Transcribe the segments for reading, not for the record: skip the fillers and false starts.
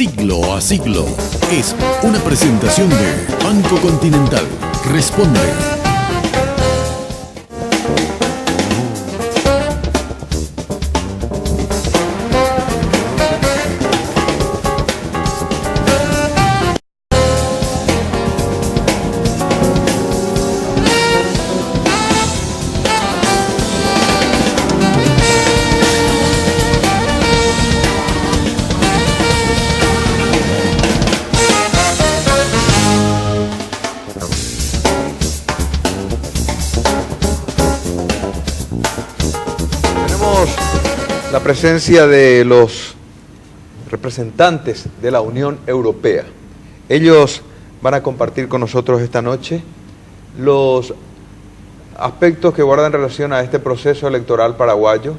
siglo a siglo. Es una presentación de Banco Continental. Responde. La presencia de los representantes de la Unión Europea. Ellos van a compartir con nosotros esta noche los aspectos que guardan relación a este proceso electoral paraguayo,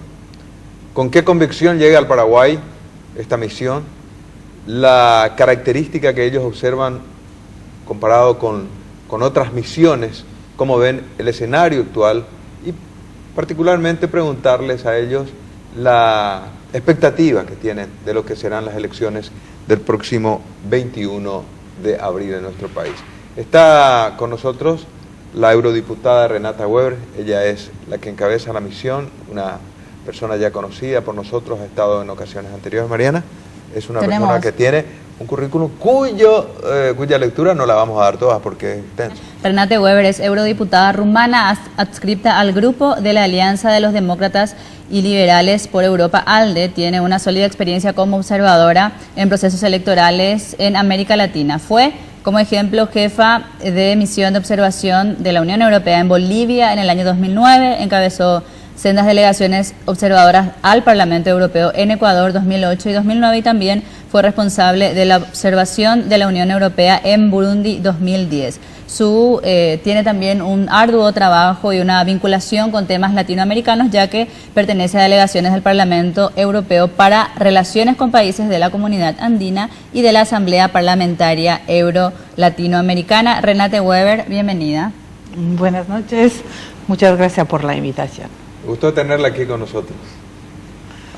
con qué convicción llega al Paraguay esta misión, la característica que ellos observan comparado con otras misiones, cómo ven el escenario actual y particularmente preguntarles a ellos la expectativa que tienen de lo que serán las elecciones del próximo 21 de abril en nuestro país. Está con nosotros la eurodiputada Renata Weber, ella es la que encabeza la misión, una persona ya conocida por nosotros, ha estado en ocasiones anteriores. Mariana, es una persona que tiene un currículum cuya lectura no la vamos a dar todas porque es extenso. Renata Weber es eurodiputada rumana adscripta al grupo de la Alianza de los Demócratas y Liberales por Europa, ALDE. Tiene una sólida experiencia como observadora en procesos electorales en América Latina. Fue, como ejemplo, jefa de misión de observación de la Unión Europea en Bolivia en el año 2009, encabezó sendas delegaciones observadoras al Parlamento Europeo en Ecuador 2008 y 2009 y también fue responsable de la observación de la Unión Europea en Burundi 2010. Tiene también un arduo trabajo y una vinculación con temas latinoamericanos, ya que pertenece a delegaciones del Parlamento Europeo para relaciones con países de la Comunidad Andina y de la Asamblea Parlamentaria Euro-Latinoamericana. Renata Weber, bienvenida. Buenas noches, muchas gracias por la invitación. Gusto tenerla aquí con nosotros.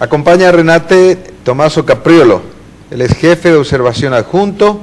Acompaña a Renate Tommaso Capriolo, él es jefe de observación adjunto,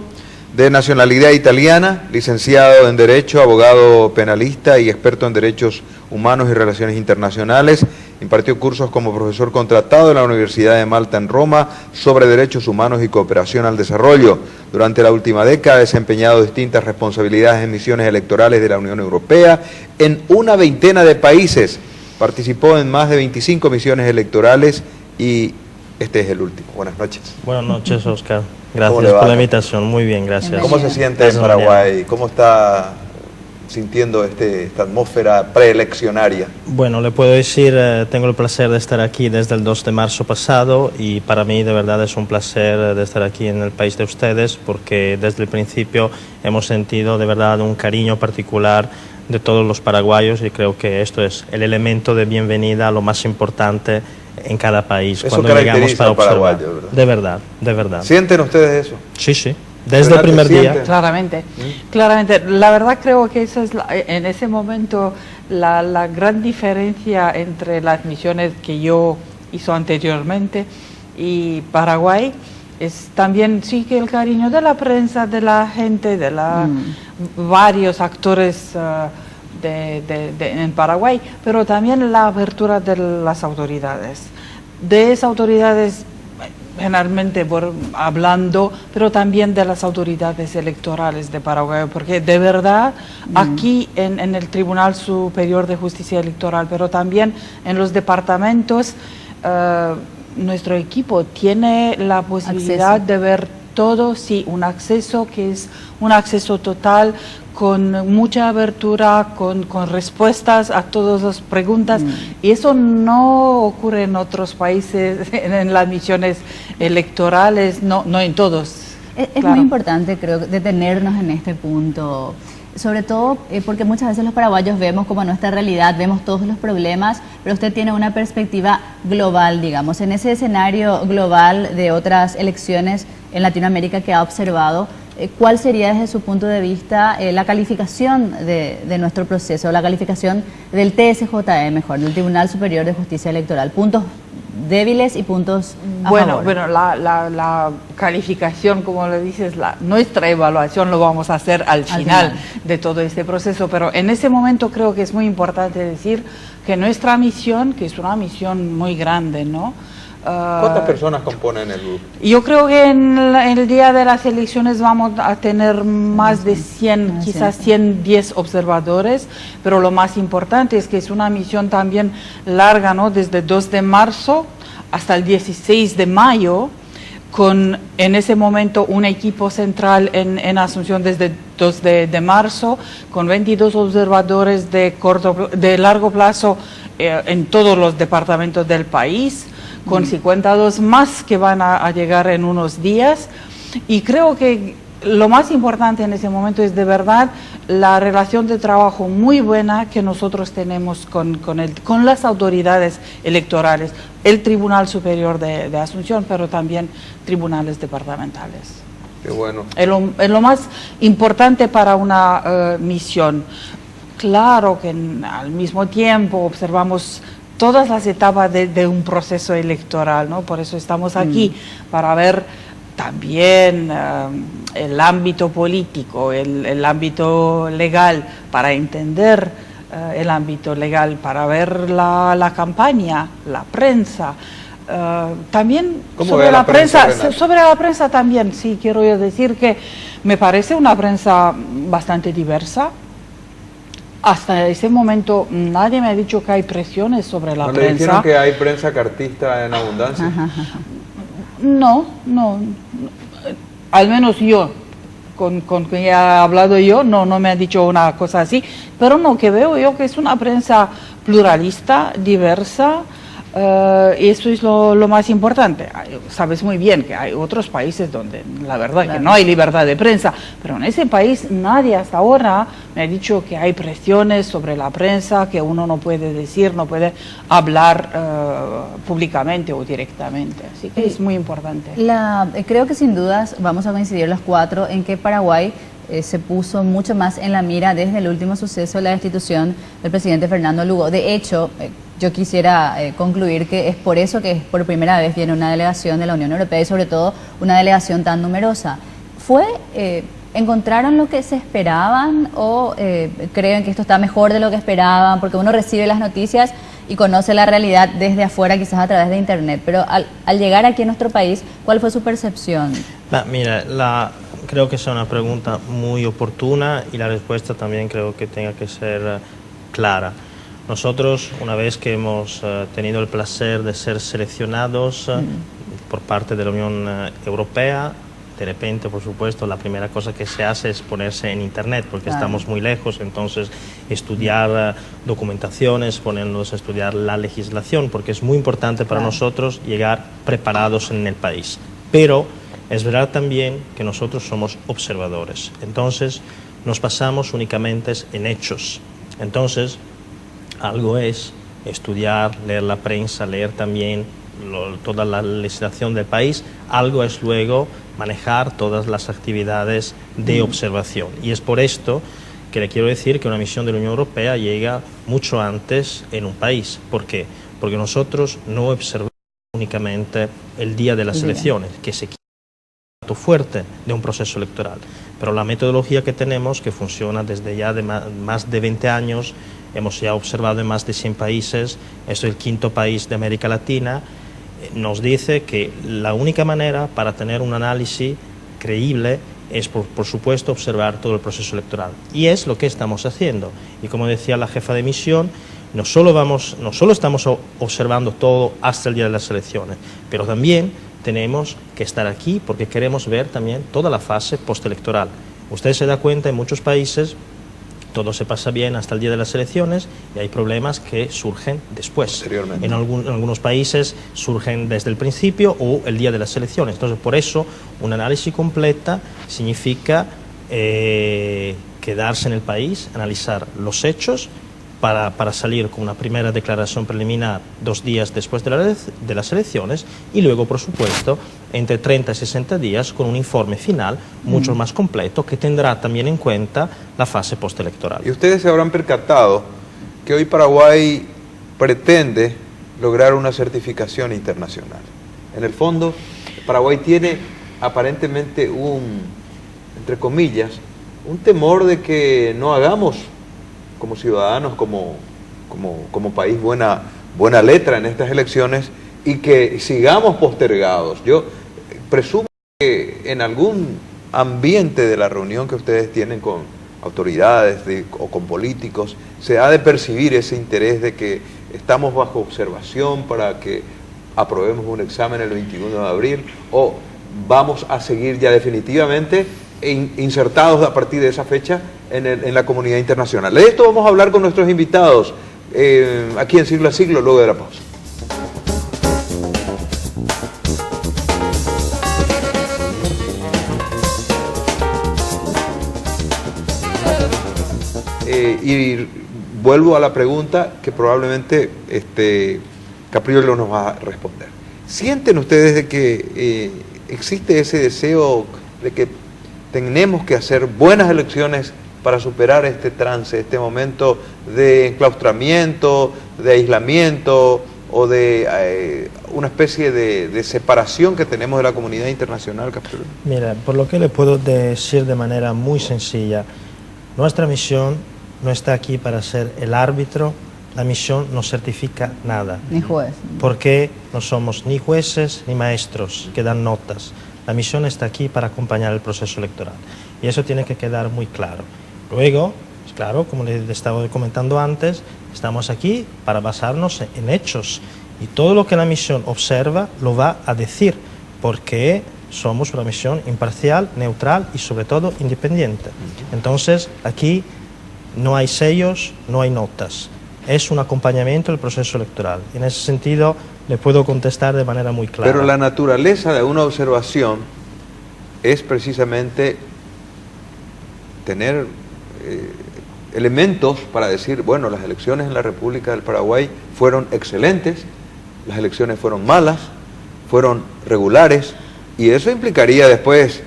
de nacionalidad italiana, licenciado en Derecho, abogado penalista y experto en Derechos Humanos y Relaciones Internacionales. Impartió cursos como profesor contratado en la Universidad de Malta en Roma sobre Derechos Humanos y Cooperación al Desarrollo. Durante la última década ha desempeñado distintas responsabilidades en misiones electorales de la Unión Europea en una veintena de países. Participó en más de 25 misiones electorales y este es el último. Buenas noches. Buenas noches, Oscar. Gracias por la invitación. Muy bien, gracias. ¿Cómo se siente en Paraguay? ¿Cómo está sintiendo esta atmósfera preeleccionaria? Bueno, le puedo decir, tengo el placer de estar aquí desde el 2 de marzo pasado y para mí de verdad es un placer de estar aquí en el país de ustedes porque desde el principio hemos sentido de verdad un cariño particular de todos los paraguayos y creo que esto es el elemento de bienvenida a lo más importante en cada país. Eso cuando llegamos para observar. ¿Verdad? De verdad, de verdad. ¿Sienten ustedes eso? Sí, sí. Desde el primer día. Claramente, claramente. La verdad creo que esa es en ese momento la gran diferencia entre las misiones que yo hizo anteriormente y Paraguay. Es también sí que el cariño de la prensa, de la gente, de varios actores en Paraguay, pero también la apertura de las autoridades. De esas autoridades, generalmente hablando, pero también de las autoridades electorales de Paraguay, porque de verdad aquí en el Tribunal Superior de Justicia Electoral, pero también en los departamentos, nuestro equipo tiene la posibilidad de ver todo, sí, un acceso que es un acceso total, con mucha abertura, con respuestas a todas las preguntas, y eso no ocurre en otros países, en las misiones electorales, no en todos. Es muy importante, creo, detenernos en este punto, sobre todo porque muchas veces los paraguayos vemos como nuestra realidad, vemos todos los problemas, pero usted tiene una perspectiva global, digamos, en ese escenario global de otras elecciones en Latinoamérica que ha observado. ¿Cuál sería desde su punto de vista la calificación de nuestro proceso, la calificación del TSJE, mejor, del Tribunal Superior de Justicia Electoral? Puntos débiles y puntos a favor. Bueno, la calificación, como le dices, nuestra evaluación lo vamos a hacer al final de todo este proceso, pero en ese momento creo que es muy importante decir que nuestra misión, que es una misión muy grande, ¿no? ¿Cuántas personas componen el grupo? Yo creo que en el día de las elecciones vamos a tener más de 100, quizás 110 observadores, pero lo más importante es que es una misión también larga, ¿no? Desde 2 de marzo hasta el 16 de mayo, con en ese momento un equipo central en Asunción desde 2 de marzo, con 22 observadores de largo plazo en todos los departamentos del país, con 52 más que van a llegar en unos días. Y creo que lo más importante en ese momento es de verdad la relación de trabajo muy buena que nosotros tenemos con las autoridades electorales, el Tribunal Superior de Asunción, pero también tribunales departamentales. Qué bueno. Es lo más importante para una misión. Claro que al mismo tiempo observamos todas las etapas de un proceso electoral, ¿no? Por eso estamos aquí, para ver también el ámbito político, el ámbito legal, para entender el ámbito legal, para ver la campaña, la prensa. También sobre la prensa también, sí, quiero yo decir que me parece una prensa bastante diversa. Hasta ese momento nadie me ha dicho que hay presiones sobre la prensa. ¿No le dijeron que hay prensa cartista en abundancia? No, al menos yo, con quien he hablado yo, no me ha dicho una cosa así, pero no, que veo yo que es una prensa pluralista, diversa, y eso es lo más importante. Sabes muy bien que hay otros países donde la verdad que no hay libertad de prensa, pero en ese país nadie hasta ahora me ha dicho que hay presiones sobre la prensa, que uno no puede decir, no puede hablar públicamente o directamente. Así que es muy importante. Creo que sin dudas vamos a coincidir los cuatro en que Paraguay se puso mucho más en la mira desde el último suceso de la destitución del presidente Fernando Lugo. De hecho, yo quisiera concluir que es por eso que por primera vez viene una delegación de la Unión Europea y sobre todo una delegación tan numerosa. ¿Encontraron lo que se esperaban o creen que esto está mejor de lo que esperaban? Porque uno recibe las noticias y conoce la realidad desde afuera, quizás a través de internet, pero al llegar aquí a nuestro país, ¿cuál fue su percepción? Creo que es una pregunta muy oportuna y la respuesta también creo que tenga que ser clara. Nosotros, una vez que hemos tenido el placer de ser seleccionados por parte de la Unión Europea, de repente, por supuesto, la primera cosa que se hace es ponerse en internet, porque estamos muy lejos, entonces estudiar documentaciones, ponernos a estudiar la legislación, porque es muy importante para nosotros llegar preparados en el país. Pero es verdad también que nosotros somos observadores, entonces nos basamos únicamente en hechos. Entonces, algo es estudiar, leer la prensa, leer también toda la legislación del país, algo es luego manejar todas las actividades de observación. Y es por esto que le quiero decir que una misión de la Unión Europea llega mucho antes en un país. ¿Por qué? Porque nosotros no observamos únicamente el día de las elecciones, que se quiere un dato fuerte de un proceso electoral, pero la metodología que tenemos, que funciona desde ya de más de 20 años, hemos ya observado en más de 100 países, es el 5º país de América Latina, nos dice que la única manera para tener un análisis creíble es, por supuesto, observar todo el proceso electoral. Y es lo que estamos haciendo. Y como decía la jefa de misión, no solo estamos observando todo hasta el día de las elecciones, pero también tenemos que estar aquí porque queremos ver también toda la fase postelectoral. Usted se da cuenta, en muchos países todo se pasa bien hasta el día de las elecciones y hay problemas que surgen después. En algunos países surgen desde el principio o el día de las elecciones. Entonces, por eso, un análisis completa significa quedarse en el país, analizar los hechos para salir con una primera declaración preliminar 2 días después de las elecciones y luego, por supuesto, entre 30 y 60 días con un informe final mucho más completo que tendrá también en cuenta la fase postelectoral. Y ustedes se habrán percatado que hoy Paraguay pretende lograr una certificación internacional. En el fondo, Paraguay tiene aparentemente entre comillas, un temor de que no hagamos como ciudadanos, como país buena letra en estas elecciones y que sigamos postergados. Yo presumo que en algún ambiente de la reunión que ustedes tienen con autoridades o con políticos, se ha de percibir ese interés de que estamos bajo observación para que aprobemos un examen el 21 de abril o vamos a seguir ya definitivamente insertados a partir de esa fecha en la comunidad internacional. De esto vamos a hablar con nuestros invitados aquí en Siglo a Siglo, luego de la pausa. Y vuelvo a la pregunta que probablemente Capriolo nos va a responder. ¿Sienten ustedes de que existe ese deseo de que tenemos que hacer buenas elecciones para superar este trance, este momento de enclaustramiento, de aislamiento o de una especie de separación que tenemos de la comunidad internacional, Capriolo? Mira, por lo que le puedo decir de manera muy sencilla, nuestra misión no está aquí para ser el árbitro, la misión no certifica nada. Ni juez. Porque no somos ni jueces ni maestros que dan notas. La misión está aquí para acompañar el proceso electoral. Y eso tiene que quedar muy claro. Luego, pues claro, como les estaba comentando antes, estamos aquí para basarnos en hechos. Y todo lo que la misión observa lo va a decir, porque somos una misión imparcial, neutral y sobre todo independiente. Entonces, aquí no hay sellos, no hay notas. Es un acompañamiento del proceso electoral. En ese sentido, le puedo contestar de manera muy clara. Pero la naturaleza de una observación es precisamente tener elementos para decir, bueno, las elecciones en la República del Paraguay fueron excelentes, las elecciones fueron malas, fueron regulares, y eso implicaría después,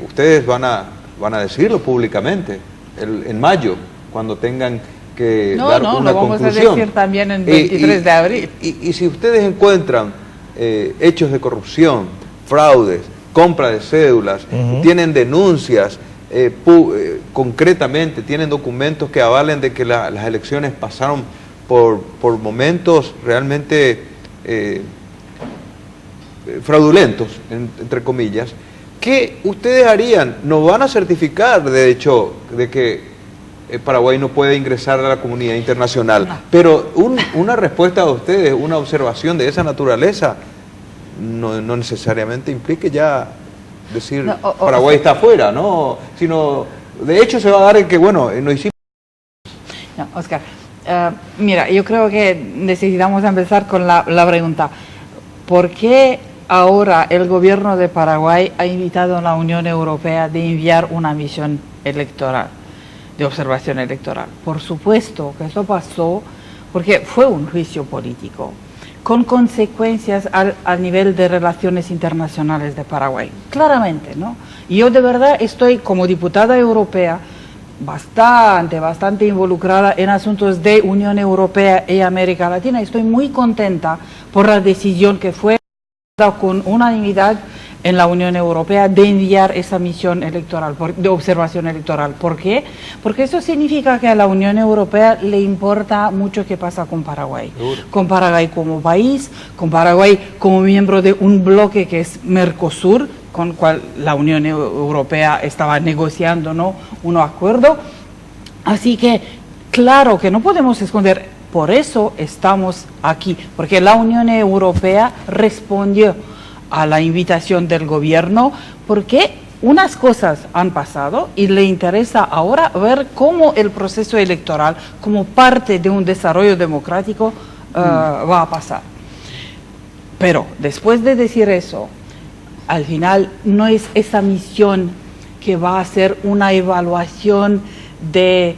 ustedes van a decirlo públicamente, en mayo, cuando tengan que dar una lo vamos conclusión. a decir también en 23 de abril. Y si ustedes encuentran hechos de corrupción, fraudes, compra de cédulas, tienen denuncias, concretamente tienen documentos que avalen de que las elecciones pasaron por momentos realmente fraudulentos, entre comillas, ¿qué ustedes harían? ¿No van a certificar, de hecho, de que Paraguay no puede ingresar a la comunidad internacional? No. Pero una respuesta de ustedes, una observación de esa naturaleza, no necesariamente implique ya decir Paraguay está afuera, ¿no? Sino, de hecho, se va a dar en que, bueno, no hicimos... No, Oscar, mira, yo creo que necesitamos empezar con la pregunta. ¿Por qué ahora el gobierno de Paraguay ha invitado a la Unión Europea de enviar una misión electoral, de observación electoral? Por supuesto que eso pasó porque fue un juicio político, con consecuencias al nivel de relaciones internacionales de Paraguay, claramente, ¿no? Y yo de verdad estoy, como diputada europea, bastante involucrada en asuntos de Unión Europea y América Latina. Estoy muy contenta por la decisión que fue con unanimidad en la Unión Europea de enviar esa misión electoral, de observación electoral. ¿Por qué? Porque eso significa que a la Unión Europea le importa mucho qué pasa con Paraguay. Con Paraguay como país, con Paraguay como miembro de un bloque que es Mercosur, con el cual la Unión Europea estaba negociando, ¿no?, un acuerdo. Así que, claro que no podemos esconder, por eso estamos aquí, porque la Unión Europea respondió a la invitación del gobierno, porque unas cosas han pasado y le interesa ahora ver cómo el proceso electoral, como parte de un desarrollo democrático, va a pasar. Pero después de decir eso, al final no es esa misión que va a hacer una evaluación de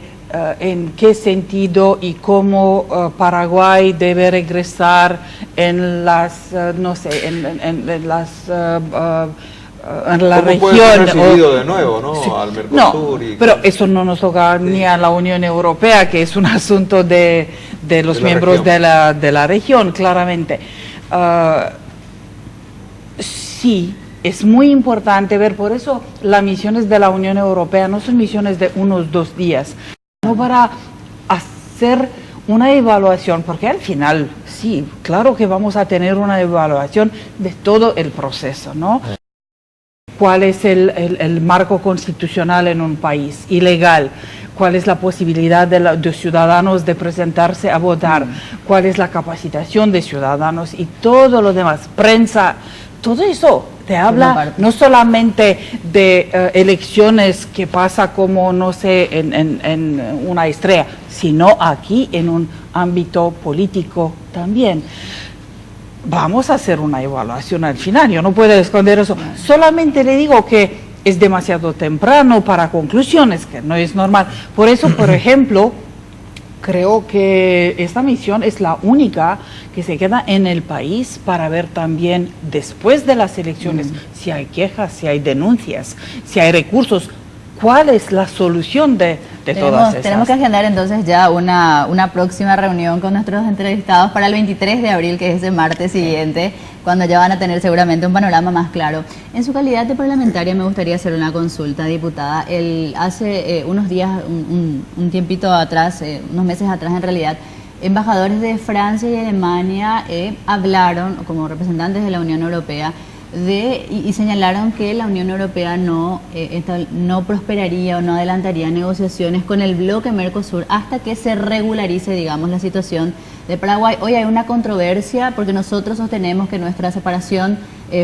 en qué sentido y cómo Paraguay debe regresar en las, no sé, en las en la ¿Cómo puede región. ser recibido de nuevo, ¿no? Al Mercosur. No, pero eso no nos toca ni a la Unión Europea, que es un asunto de los miembros de la región, claramente. Sí, es muy importante ver, por eso las misiones de la Unión Europea no son misiones de unos 2 días, no para hacer una evaluación, porque al final, sí, claro que vamos a tener una evaluación de todo el proceso, ¿no? ¿Cuál es el marco constitucional en un país? Ilegal. ¿Cuál es la posibilidad de los ciudadanos de presentarse a votar? ¿Cuál es la capacitación de ciudadanos? Y todo lo demás, prensa, todo eso te habla no solamente de elecciones que pasa como, no sé, en una estrella, sino aquí en un ámbito político también. Vamos a hacer una evaluación al final, yo no puedo esconder eso. Solamente le digo que es demasiado temprano para conclusiones, que no es normal. Por eso, por ejemplo, creo que esta misión es la única que se queda en el país para ver también después de las elecciones si hay quejas, si hay denuncias, si hay recursos, cuál es la solución de todas esas. Tenemos que agendar entonces ya una próxima reunión con nuestros entrevistados para el 23 de abril, que es el martes siguiente, cuando ya van a tener seguramente un panorama más claro. En su calidad de parlamentaria me gustaría hacer una consulta, diputada. Hace unos días, un tiempito atrás, unos meses atrás en realidad, embajadores de Francia y Alemania hablaron como representantes de la Unión Europea y señalaron que la Unión Europea no prosperaría o no adelantaría negociaciones con el bloque Mercosur hasta que se regularice, digamos, la situación de Paraguay. Hoy hay una controversia porque nosotros sostenemos que nuestra separación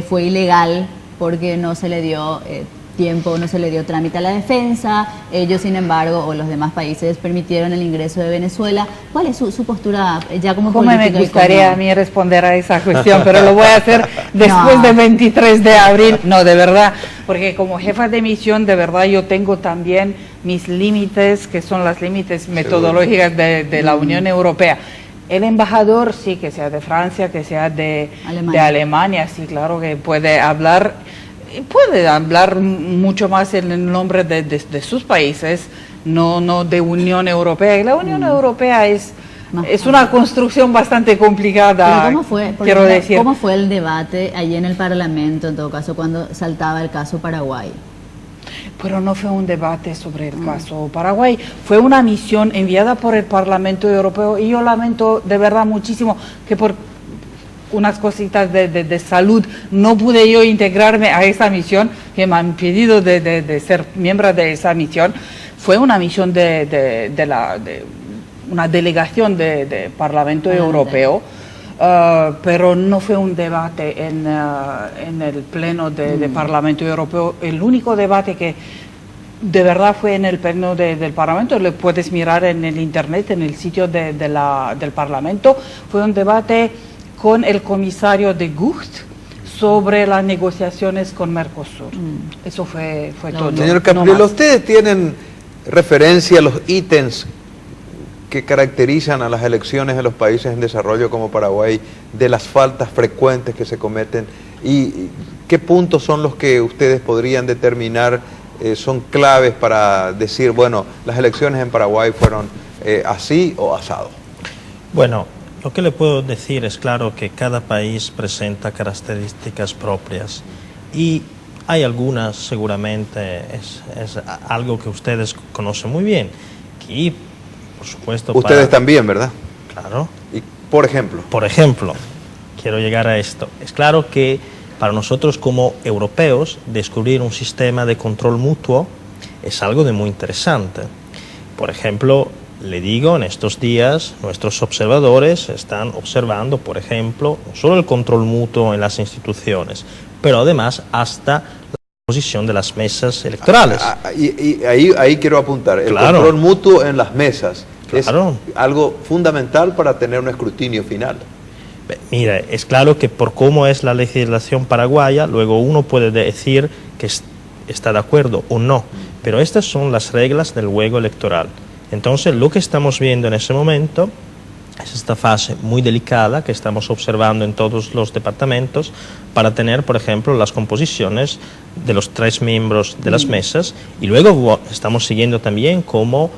fue ilegal porque no se le dio tiempo, no se le dio trámite a la defensa. Ellos, sin embargo, o los demás países permitieron el ingreso de Venezuela. ¿Cuál es su postura ya como política? Me gustaría a mí responder a esa cuestión, pero lo voy a hacer después del 23 de abril. No, de verdad, porque como jefa de misión, de verdad yo tengo también mis límites, que son las límites metodológicas de la Unión Europea. El embajador, sí, que sea de Francia, que sea de Alemania, sí, claro que puede hablar mucho más en el nombre de sus países, no de Unión Europea. Y la Unión Europea es una construcción bastante complicada. Pero ¿cómo fue el debate allí en el Parlamento, en todo caso, cuando saltaba el caso Paraguay? Pero no fue un debate sobre el caso Paraguay, fue una misión enviada por el Parlamento Europeo, y yo lamento de verdad muchísimo que por unas cositas de salud no pude yo integrarme a esa misión, que me han pedido de ser miembro de esa misión. Fue una misión de una delegación de Parlamento Europeo, pero no fue un debate en el pleno de Parlamento Europeo. El único debate que de verdad fue en el pleno del Parlamento, lo puedes mirar en el internet, en el sitio del Parlamento, fue un debate con el comisario de Gucht sobre las negociaciones con Mercosur. Eso fue todo. Señor Capriolo, ¿ustedes tienen referencia a los ítems que caracterizan a las elecciones de los países en desarrollo como Paraguay, de las faltas frecuentes que se cometen? ¿Y qué puntos son los que ustedes podrían determinar son claves para decir, bueno, las elecciones en Paraguay fueron así o asado? Bueno, lo que le puedo decir es claro que cada país presenta características propias y hay algunas, seguramente, es algo que ustedes conocen muy bien. Y, por supuesto... Ustedes también, ¿verdad? Claro. ¿Y por ejemplo? Por ejemplo, quiero llegar a esto. Es claro que para nosotros como europeos, descubrir un sistema de control mutuo es algo de muy interesante. Por ejemplo, le digo, en estos días nuestros observadores están observando, por ejemplo, no solo el control mutuo en las instituciones, pero además hasta la posición de las mesas electorales. Y ahí quiero apuntar, el control mutuo en las mesas es algo fundamental para tener un escrutinio final. Mira, es claro que por cómo es la legislación paraguaya, luego uno puede decir que está de acuerdo o no, pero estas son las reglas del juego electoral. Entonces, lo que estamos viendo en ese momento Es esta fase muy delicada que estamos observando en todos los departamentos para tener, por ejemplo, las composiciones de los 3 miembros de las mesas, y luego estamos siguiendo también cómo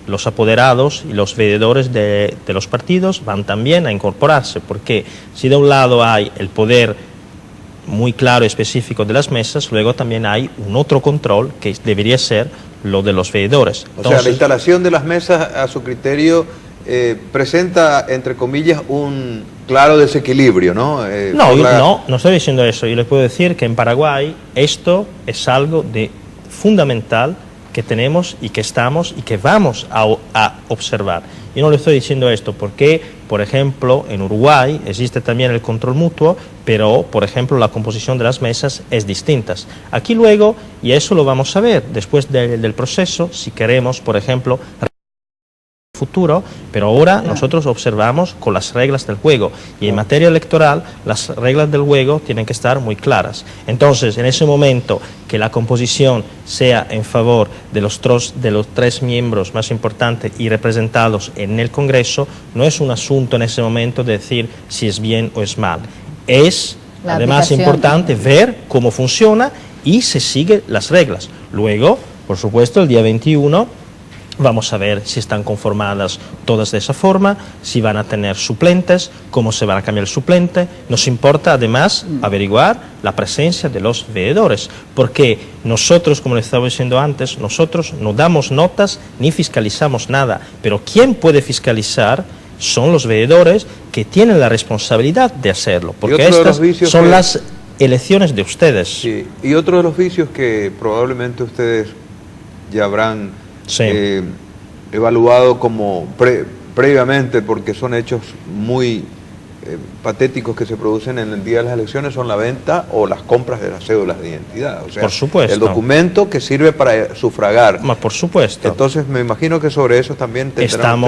los apoderados y los veedores de los partidos van también a incorporarse, porque si de un lado hay el poder muy claro y específico de las mesas, luego también hay un otro control que debería ser lo de los veedores. Entonces, la instalación de las mesas, a su criterio, presenta, entre comillas, un claro desequilibrio, ¿no? No estoy diciendo eso. Yo les puedo decir que en Paraguay esto es algo de fundamental que tenemos y que estamos y que vamos a observar. Yo no le estoy diciendo esto porque, por ejemplo, en Uruguay existe también el control mutuo, pero, por ejemplo, la composición de las mesas es distinta. Aquí luego, y eso lo vamos a ver después del proceso, si queremos, por ejemplo, futuro, pero ahora nosotros observamos con las reglas del juego, y en materia electoral las reglas del juego tienen que estar muy claras. Entonces, en ese momento que la composición sea en favor de los 3 miembros más importantes y representados en el Congreso, no es un asunto en ese momento de decir si es bien o es mal. Es además importante ver cómo funciona y se siguen las reglas. Luego, por supuesto, el día 21 vamos a ver si están conformadas todas de esa forma, si van a tener suplentes, cómo se van a cambiar el suplente. Nos importa además averiguar la presencia de los veedores, porque nosotros, como les estaba diciendo antes, nosotros no damos notas ni fiscalizamos nada, pero quien puede fiscalizar son los veedores, que tienen la responsabilidad de hacerlo, porque estas son las elecciones de ustedes. Sí. Y otro de los vicios que probablemente ustedes ya habrán evaluado como previamente, porque son hechos muy patéticos que se producen en el día de las elecciones, son la venta o las compras de las cédulas de identidad. O sea, por supuesto, el documento que sirve para sufragar. Por supuesto. Entonces me imagino que sobre eso también tendrán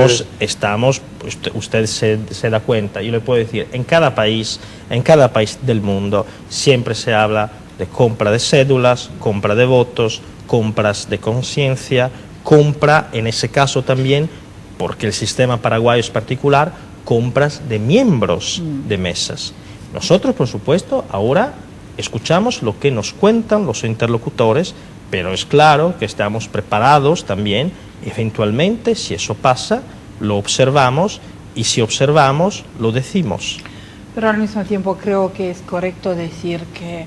usted se da cuenta, yo le puedo decir, en cada país del mundo siempre se habla de compra de cédulas, compra de votos, compras de conciencia, compra, en ese caso también, porque el sistema paraguayo es particular, compras de miembros de mesas. Nosotros, por supuesto, ahora escuchamos lo que nos cuentan los interlocutores, pero es claro que estamos preparados también, eventualmente, si eso pasa, lo observamos, y si observamos, lo decimos. Pero al mismo tiempo creo que es correcto decir que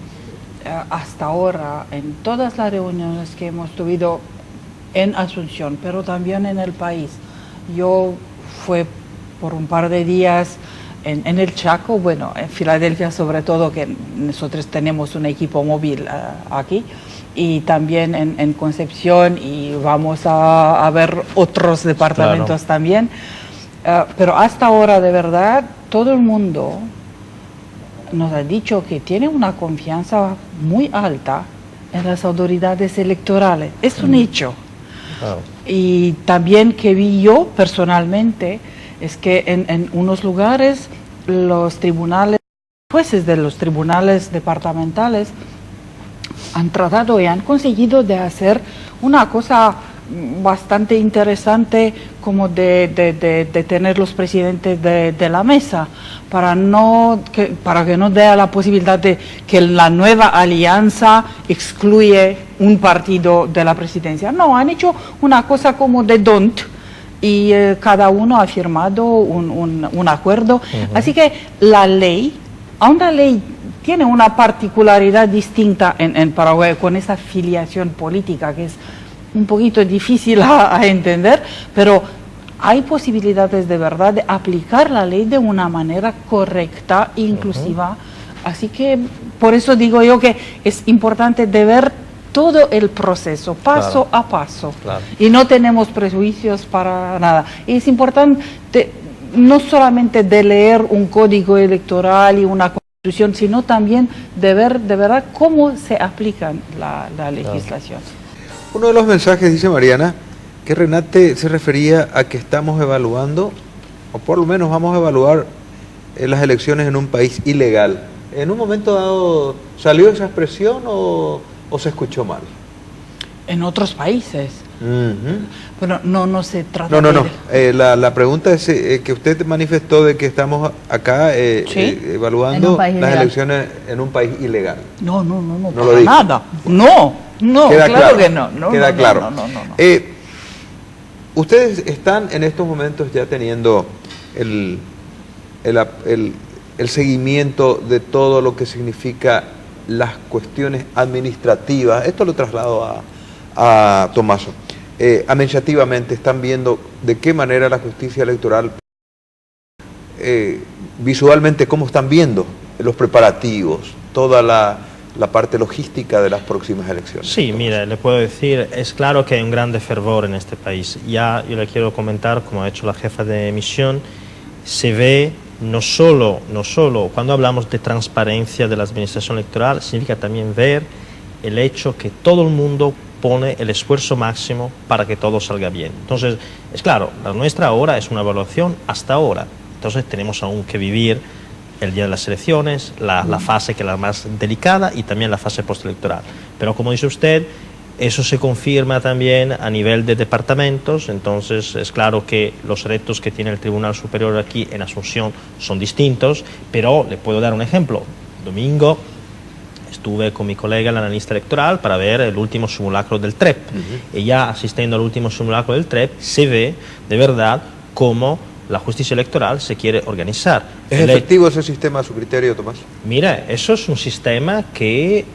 hasta ahora, en todas las reuniones que hemos tenido en Asunción, pero también en el país, yo fui por un par de días en el Chaco, bueno, en Filadelfia sobre todo, que nosotros tenemos un equipo móvil aquí, y también en Concepción, y vamos a ver otros departamentos también. Pero hasta ahora, de verdad, todo el mundo nos ha dicho que tiene una confianza muy alta en las autoridades electorales. Es un hecho. Y también que vi yo personalmente es que en unos lugares los tribunales, jueces de los tribunales departamentales han tratado y han conseguido de hacer una cosa bastante interesante, como de tener los presidentes de la mesa, para que no dé la posibilidad de que la nueva alianza excluye un partido de la presidencia. No, han hecho una cosa como de don't, y cada uno ha firmado un acuerdo. Así que la ley, aún la ley tiene una particularidad distinta en Paraguay, con esa filiación política que es un poquito difícil a entender, pero hay posibilidades de verdad de aplicar la ley de una manera correcta e inclusiva. Así que por eso digo yo que es importante de ver todo el proceso, paso a paso. Y no tenemos prejuicios para nada. Y es importante no solamente de leer un código electoral y una constitución, sino también de ver de verdad cómo se aplica la legislación. Uno de los mensajes, dice Mariana, que Renate se refería a que estamos evaluando, o por lo menos vamos a evaluar las elecciones en un país ilegal. ¿En un momento dado salió esa expresión o se escuchó mal? En otros países. Bueno, no se trata No. de... La pregunta es que usted manifestó de que estamos acá Sí. evaluando En un país las ilegal. elecciones en un país ilegal. No, lo para dijo. nada. No, Queda claro que no. Queda claro. No. Ustedes están en estos momentos ya teniendo el seguimiento de todo lo que significa las cuestiones administrativas. Esto lo traslado a Tomaso. Administrativamente están viendo de qué manera la justicia electoral, visualmente cómo están viendo los preparativos, toda la parte logística de las próximas elecciones. Sí, mira, le puedo decir, es claro que hay un grande fervor en este país. Ya yo le quiero comentar, como ha hecho la jefa de misión, se ve no solo cuando hablamos de transparencia de la administración electoral, significa también ver el hecho que todo el mundo pone el esfuerzo máximo para que todo salga bien. Entonces, es claro, la nuestra ahora es una evaluación hasta ahora. Entonces tenemos aún que vivir el día de las elecciones, la fase que es la más delicada y también la fase postelectoral. Pero como dice usted, eso se confirma también a nivel de departamentos, entonces es claro que los retos que tiene el Tribunal Superior aquí en Asunción son distintos, pero le puedo dar un ejemplo. Domingo estuve con mi colega, el analista electoral, para ver el último simulacro del TREP. Y ya asistiendo al último simulacro del TREP, se ve de verdad cómo la justicia electoral se quiere organizar. ¿Es efectivo ese sistema a su criterio, Tomás? Mira, eso es un sistema que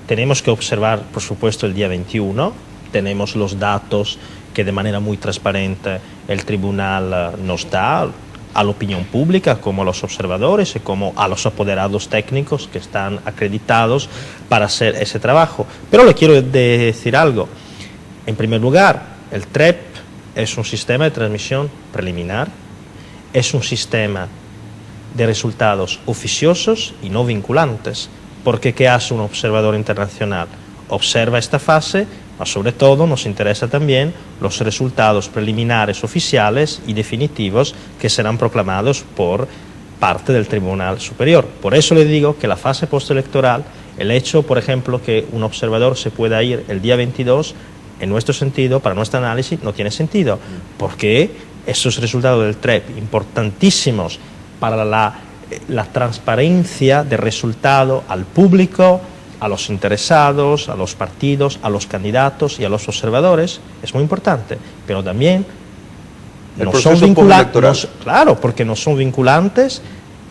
tenemos que observar, por supuesto, el día 21. Tenemos los datos que de manera muy transparente el tribunal nos da a la opinión pública, como a los observadores y como a los apoderados técnicos que están acreditados para hacer ese trabajo. Pero le quiero decir algo. En primer lugar, el TREP es un sistema de transmisión preliminar, es un sistema de resultados oficiosos y no vinculantes, porque ¿qué hace un observador internacional? Observa esta fase, pero sobre todo nos interesa también los resultados preliminares oficiales y definitivos que serán proclamados por parte del Tribunal Superior. Por eso le digo que la fase postelectoral, el hecho, por ejemplo, que un observador se pueda ir el día 22, en nuestro sentido, para nuestro análisis, no tiene sentido, porque esos resultados del TREP, importantísimos para la transparencia de resultado al público, a los interesados, a los partidos, a los candidatos y a los observadores, es muy importante, pero también el no proceso son postelectoral. claro, porque no son vinculantes,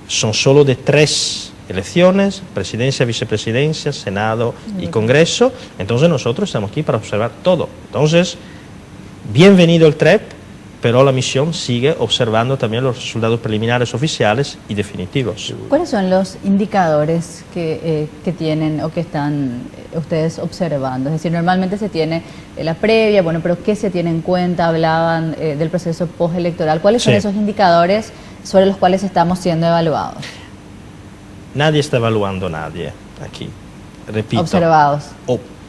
son solo de 3 elecciones, presidencia, vicepresidencia, Senado y Congreso. Entonces nosotros estamos aquí para observar todo. Entonces, bienvenido el TREP, pero la misión sigue observando también los resultados preliminares oficiales y definitivos. ¿Cuáles son los indicadores que tienen o que están ustedes observando? Es decir, normalmente se tiene la previa, bueno, pero ¿qué se tiene en cuenta? Hablaban del proceso postelectoral. ¿Cuáles son esos indicadores sobre los cuales estamos siendo evaluados? Nadie está evaluando a nadie aquí, repito. Observados.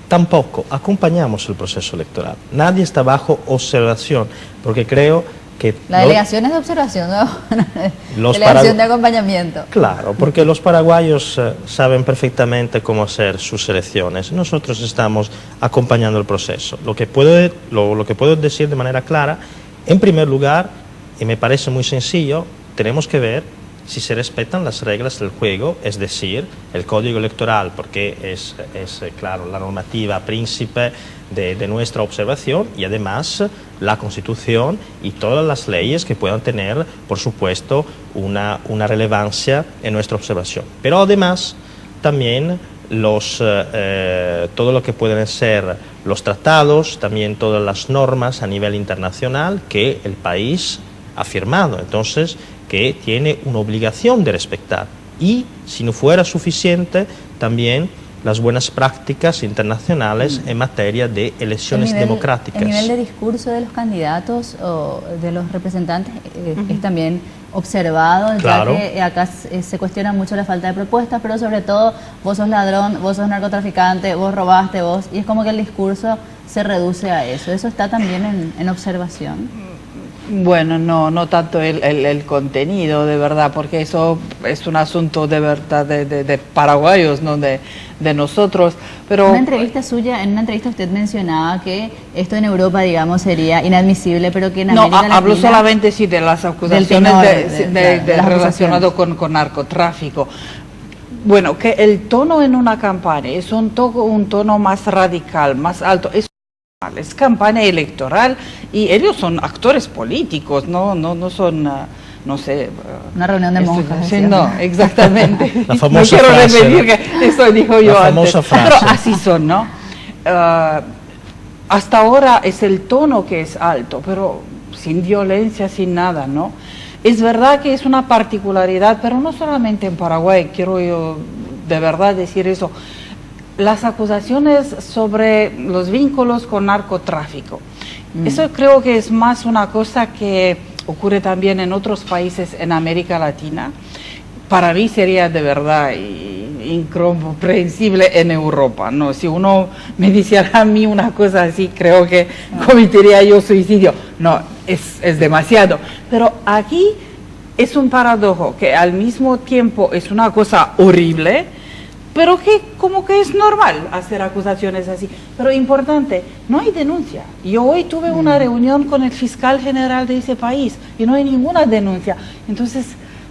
Tampoco acompañamos el proceso electoral. Nadie está bajo observación, porque creo que... La delegación es de observación, ¿no? Delegación de acompañamiento. Claro, porque los paraguayos saben perfectamente cómo hacer sus elecciones. Nosotros estamos acompañando el proceso. Lo que puedo decir de manera clara, en primer lugar, y me parece muy sencillo, tenemos que ver si se respetan las reglas del juego, es decir, el código electoral, porque es claro, la normativa príncipe de nuestra observación, y además la Constitución y todas las leyes que puedan tener, por supuesto, una relevancia en nuestra observación. Pero además, también todo lo que pueden ser los tratados, también todas las normas a nivel internacional que el país ha firmado. Entonces, que tiene una obligación de respetar, y si no fuera suficiente también las buenas prácticas internacionales en materia de elecciones democráticas. ¿El nivel de discurso de los candidatos o de los representantes es también observado? Claro. Ya que acá se cuestiona mucho la falta de propuestas, pero sobre todo vos sos ladrón, vos sos narcotraficante, vos robaste, y es como que el discurso se reduce a eso. ¿Eso está también en observación? Bueno, no tanto el contenido, de verdad, porque eso es un asunto de verdad de paraguayos, no de nosotros. Pero En una entrevista suya, en una entrevista usted mencionaba que esto en Europa, digamos, sería inadmisible, pero que en América Latina... hablo solamente sí de las acusaciones tenor, de las relacionado acusaciones. con narcotráfico. Bueno, que el tono en una campaña es un tono más radical, más alto. Es campaña electoral y ellos son actores políticos, no son, no sé... Una reunión de monjas. Sí, decía. no, exactamente. La famosa no quiero frase, repetir ¿no? que eso dijo yo La antes. famosa frase. Pero así son, ¿no? Hasta ahora es el tono que es alto, pero sin violencia, sin nada, ¿no? Es verdad que es una particularidad, pero no solamente en Paraguay, quiero yo de verdad decir eso. Las acusaciones sobre los vínculos con narcotráfico. Eso creo que es más una cosa que ocurre también en otros países en América Latina. Para mí sería de verdad incomprensible en Europa, ¿no? Si uno me dijera a mí una cosa así, creo que cometería yo suicidio. No, es demasiado. Pero aquí es un paradojo que al mismo tiempo es una cosa horrible, pero que como que es normal hacer acusaciones así. Pero importante, no hay denuncia. Yo hoy tuve una reunión con el fiscal general de ese país y no hay ninguna denuncia. Entonces,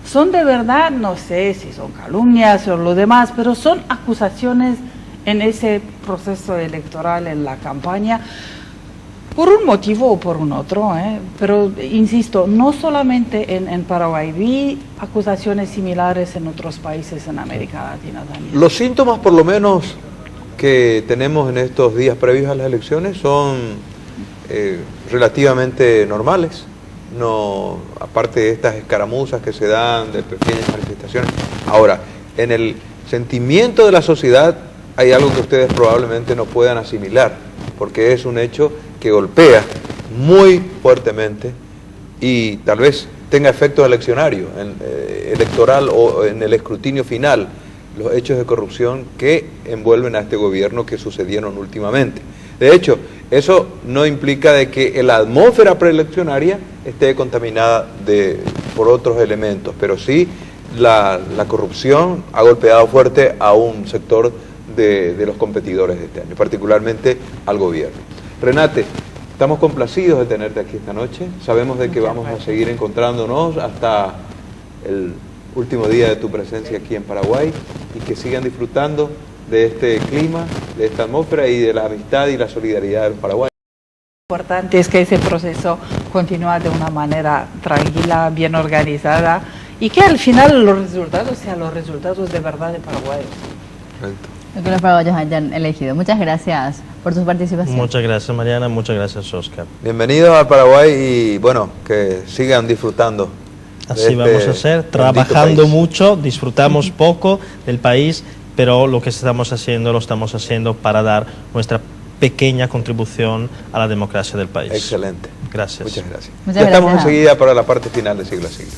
son de verdad, no sé si son calumnias o lo demás, pero son acusaciones en ese proceso electoral, en la campaña, por un motivo o por un otro, pero insisto, no solamente en Paraguay, vi acusaciones similares en otros países en América Latina también. Los síntomas, por lo menos, que tenemos en estos días previos a las elecciones son relativamente normales. No, aparte de estas escaramuzas que se dan, de pequeñas manifestaciones. Ahora, en el sentimiento de la sociedad hay algo que ustedes probablemente no puedan asimilar, porque es un hecho que golpea muy fuertemente y tal vez tenga efectos eleccionarios, electoral o en el escrutinio final, los hechos de corrupción que envuelven a este gobierno que sucedieron últimamente. De hecho, eso no implica de que la atmósfera preeleccionaria esté contaminada por otros elementos, pero sí la corrupción ha golpeado fuerte a un sector de los competidores de este año, particularmente al gobierno. Renate, estamos complacidos de tenerte aquí esta noche, sabemos de que vamos a seguir encontrándonos hasta el último día de tu presencia aquí en Paraguay y que sigan disfrutando de este clima, de esta atmósfera y de la amistad y la solidaridad de los paraguayos. Lo importante es que ese proceso continúe de una manera tranquila, bien organizada y que al final los resultados sean los resultados de verdad de Paraguay. Perfecto. Lo que los paraguayos hayan elegido. Muchas gracias por su participación. Muchas gracias, Mariana, muchas gracias, Oscar. Bienvenidos al Paraguay y bueno, que sigan disfrutando. Así vamos a hacer, trabajando país. mucho, disfrutamos poco del país, pero lo que estamos haciendo lo estamos haciendo para dar nuestra pequeña contribución a la democracia del país. Excelente. Gracias. Muchas gracias. Muchas Ya estamos gracias. enseguida para la parte final de Siglo a Siglo.